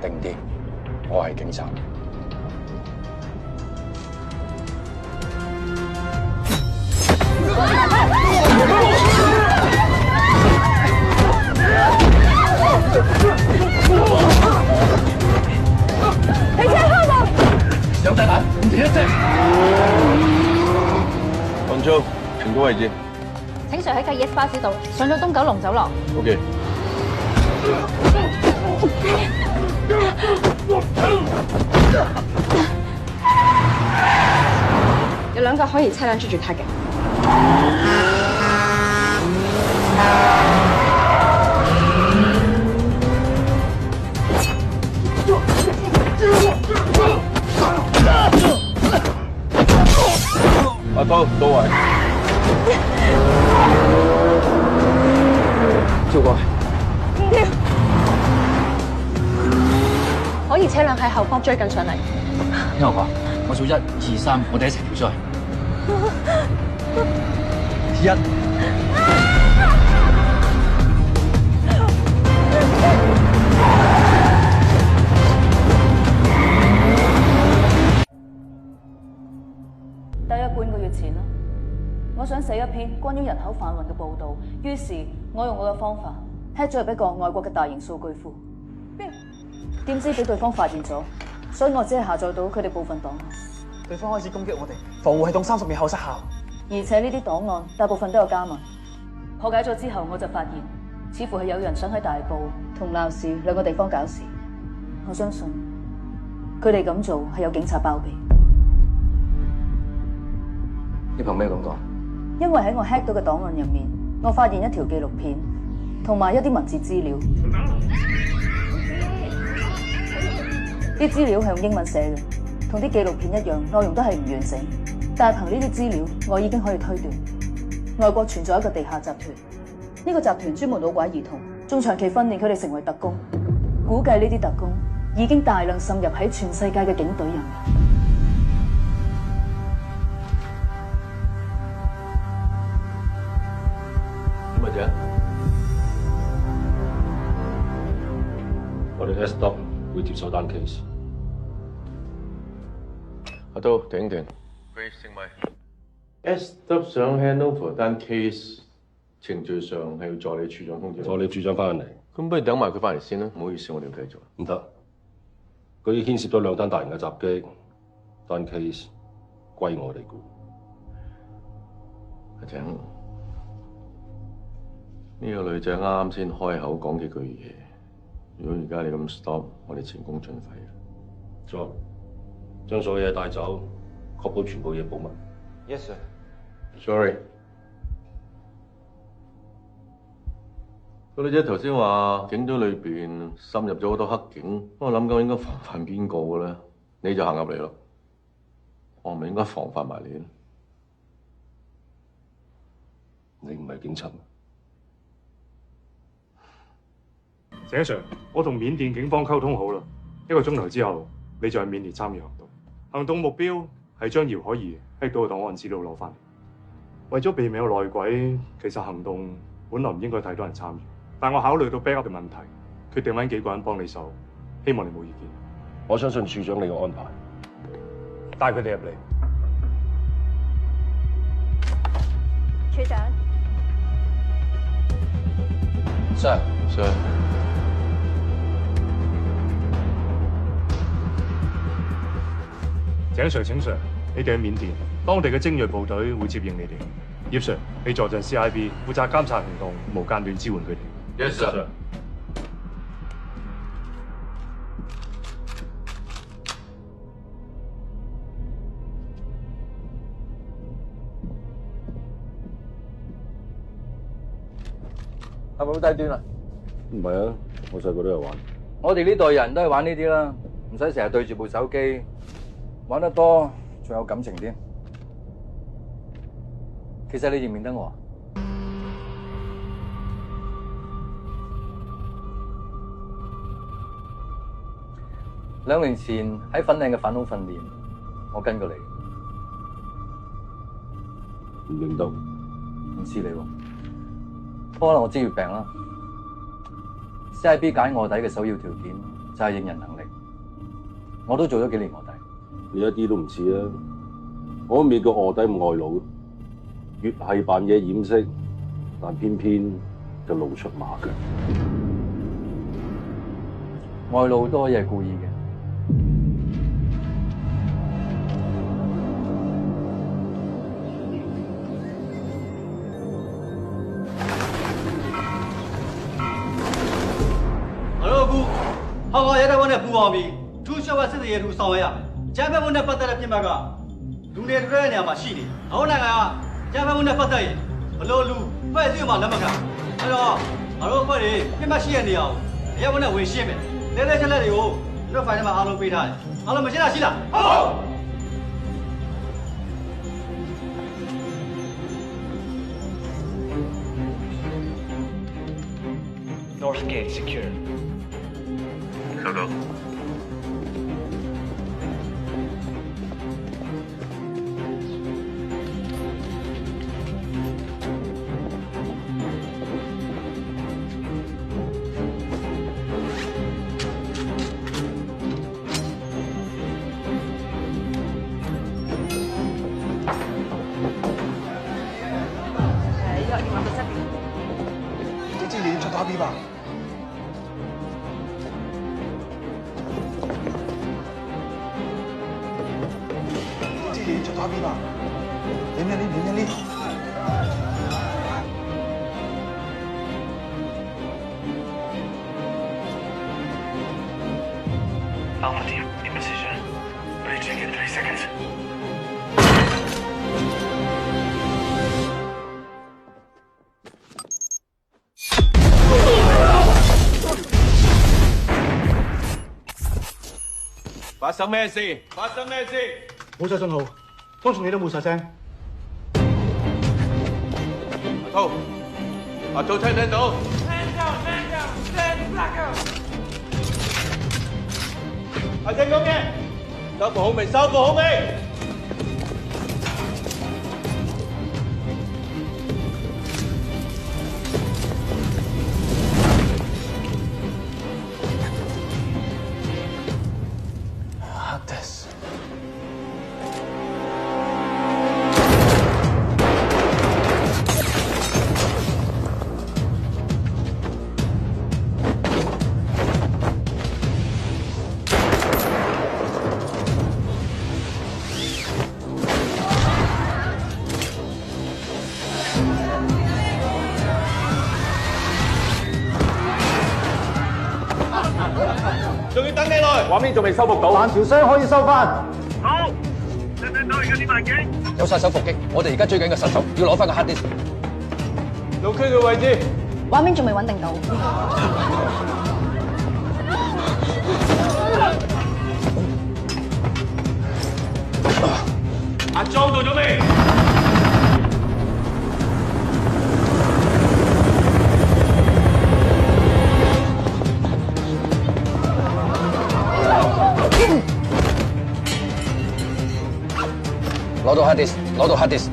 定啲，我係警察。停車開門！有炸彈，唔停一聲。按鐘，停到位置。請 Sir 喺繼 ES 巴士度上咗東九龍走廊。OK。有2架可疑車輛追住他嘅。阿濤到位。照過去。唔跳。可疑車輛喺後方追緊上嚟。聽我講，我數1、2、3，我哋一齊跳出去。大約半個月前啦，我想寫一篇關於人口販運嘅報導，於是我用我嘅方法 hack 咗入一個外國嘅大型數據庫，點知俾對方發現咗，所以我只係下載到佢哋部分檔案。對方開始攻擊我哋，防護系統30秒後失效。而且呢啲檔案大部分都有加密。破解咗之後，我就發現，似乎係有人想喺大埔同鬧市兩個地方搞事。我相信佢哋咁做係有警察包庇。你憑咩咁講？因為喺我 hack 到嘅檔案入面，我發現一條紀錄片同埋一啲文字資料。啲資料係用英文寫嘅，同啲紀錄片一樣，內容都係唔完整。但係憑呢啲資料，我已經可以推斷，外國存在一個地下集團。呢個集團專門老拐兒童，仲長期訓練佢哋成為特工。估計呢啲特工已經大量滲入喺全世界嘅警隊入面。乜嘢？我哋 S Stop 會接手單 case。阿濤，停停。Grace 姓咪 S Stop 想 hand over 單 case， 程序上係要助理處長通知。助理處長翻嚟。咁不如等埋佢翻嚟先啦。唔好意思，我哋要繼續。唔得，佢已牽涉咗2單大型嘅襲擊，單 case 歸我哋管。阿井。呢個女仔啱啱先開口講幾句嘢，如果而家你咁 stop， 我哋前功盡廢啦。Job，將所有嘢帶走，確保全部嘢保密。Yes sir。Sorry。個女仔頭先話警隊裏邊滲入咗好多黑警，我諗緊應該防範邊個嘅咧？你就行入嚟咯，我唔係應該防範埋你咧？你唔係警察。謝 Sir， 我同緬甸警方溝通好啦，1個鐘頭之後，你就喺緬甸參與行動。行動目標係將姚可怡 hack 到嘅檔案資料攞翻嚟。為咗避免有內鬼，其實行動本來唔應該太多人參與，但我考慮到 backup 嘅問題，決定揾幾個人幫你手，希望你冇意見。我相信處長你嘅安排，帶佢哋入嚟。處長 Sir。請 Sir， 請 Sir， 你哋喺緬甸，當地嘅精鋭部隊會接應你哋。葉 Sir， 你坐鎮 CIB， 負責監察行動，無間斷支援佢哋。Yes sir。係咪好低端啊？唔係啊，我細個都有玩。我哋呢代人都係玩呢啲啦，唔使成日對住部手機，玩得多仲有感情添。其實你認唔認得我啊？2年前喺粉嶺嘅反恐訓練，我跟過你。唔認得。唔知你喎，可能我職業病啦。CIB 揀臥底嘅首要條件就係認人能力。我都做咗幾年卧底。你一啲都唔似啊！我美國卧底唔外露，越係扮嘢掩飾，但偏偏就露出馬腳。外露多嘢係故意嘅。好好，也得往那不方便，主小我自己也都上呀。前面我那不得了，偏嘛个，路内路人嘛稀的，好难啊！前面我那不得，路路快点嘛那么个，哎呦，好了快点，偏嘛稀的了，也我那危险的，来下来的哟，这反正嘛阿龙背他的，阿龙没现在稀了，好。North gate secure. 收到。你知你出打 B 吧？出打 B 吧？點樣呢？Alpha team, in position. Breaching in 3 seconds.發生咩事？冇晒信號，方從你都冇晒聲。阿兔聽唔聽到？阿正講嘅，收復好未？仲要等幾耐？畫面仲未收復到，但條聲可以收翻。好，聽到而家啲環境？有殺手伏擊，我哋而家追緊個殺手，要攞翻個 hard disk。路區嘅位置。畫面仲未穩定到。阿莊到咗未？攞到 hard disk，攞到 hard disk。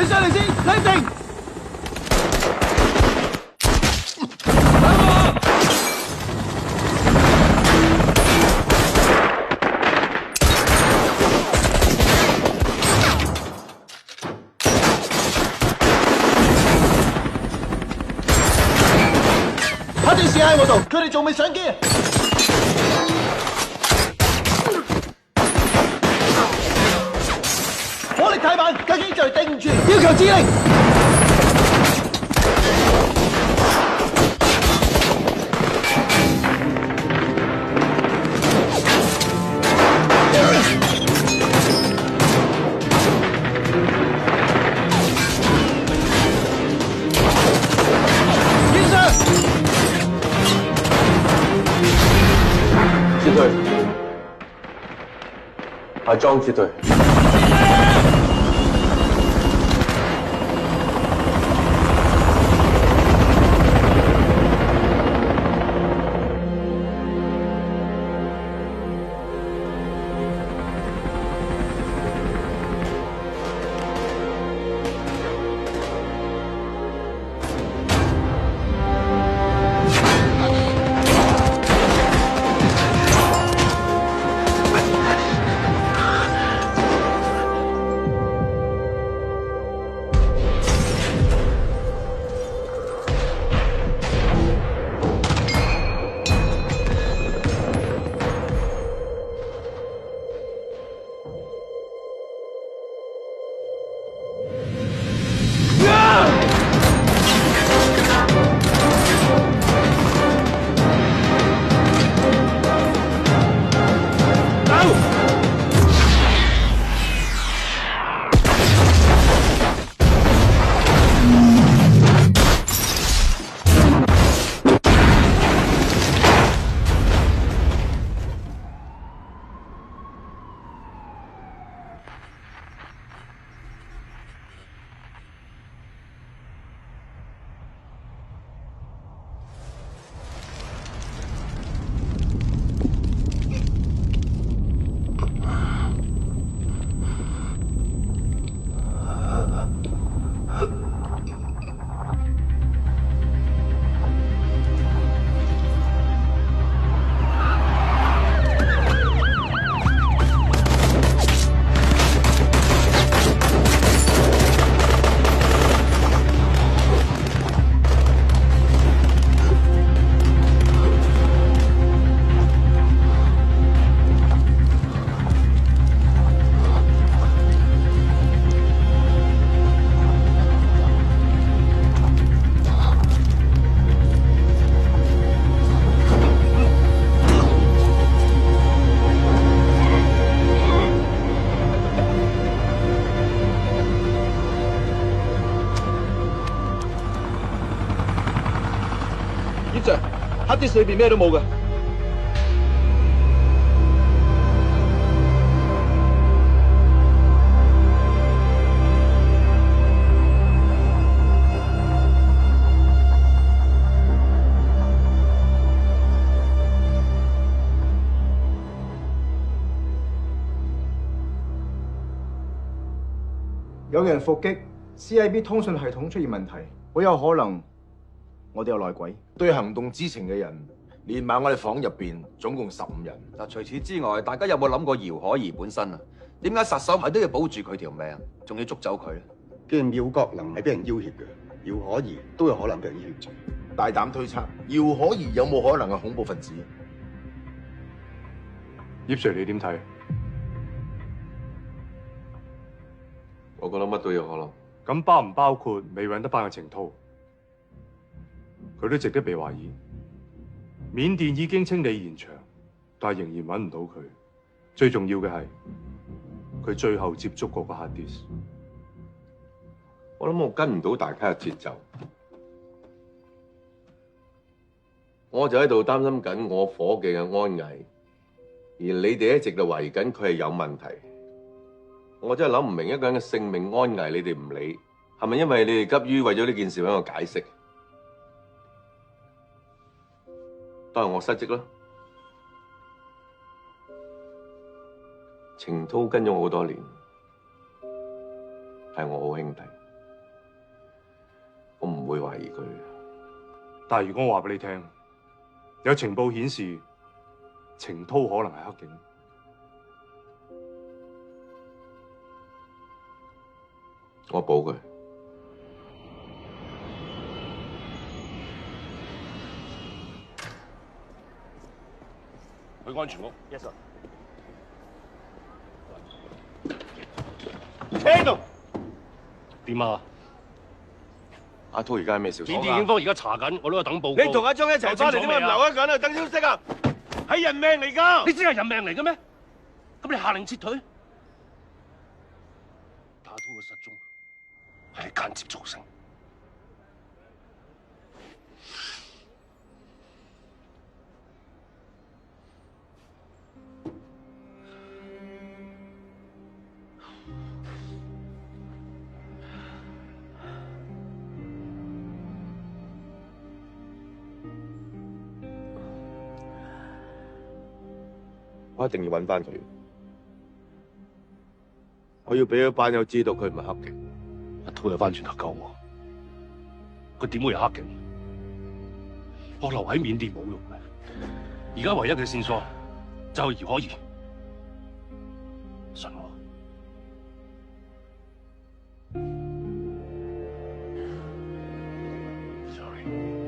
你上嚟先，冷靜。黑啲士喺我度，佢哋仲未上機啊！火力太慢，架機就嚟頂唔住，要求指令。撤退，阿莊撤退。黑啲裏邊咩都冇嘅。有人伏擊 CIB 通訊系統出現問題，好有可能我哋有內鬼。對行動知情嘅人，連埋我哋房入邊總共15人。嗱，除此之外，大家有冇諗過姚可怡本身啊？點解殺手係都要保住佢條命，仲要捉走佢咧？既然廖國能係俾人要挾嘅，姚可怡都有可能俾人要挾。大膽推測，姚可怡有冇可能係恐怖分子？葉 Sir 你點睇？我覺得乜都有可能。咁包唔包括未揾得翻嘅程濤？佢都值得被懷疑。緬甸已經清理現場，但係仍然揾唔到佢。最重要嘅係佢最後接觸嗰個 hard disk。我諗我跟唔到大家嘅節奏，我就喺度擔心緊我伙計嘅安危，而你哋一直就懷疑緊佢係有問題。我真係諗唔明一個人嘅性命安危，你哋唔理，係咪因為你哋急於為咗呢件事揾個解釋？都係我失職咯。程濤跟咗我好多年，係我好兄弟。會懷疑佢。但係如果我話俾你聽，有情報顯示程濤可能係黑警，我保佢。去安全屋。Yes sir。車度點啊？阿濤而家係咩消息？緬甸警方而家查緊，我都喺度等報告。你同阿張一齊翻嚟，點解唔留一個人喺度等消息啊？係人命嚟㗎！你知係人命嚟嘅咩？咁你下令撤退？打濤嘅失蹤係你間接造成。我一定要揾翻佢，我要俾啲班友知道佢唔係黑警。阿濤又翻轉頭救我，佢點會係黑警？我留喺緬甸冇用嘅，而家唯一嘅線索就係姚可怡，信我。Sorry。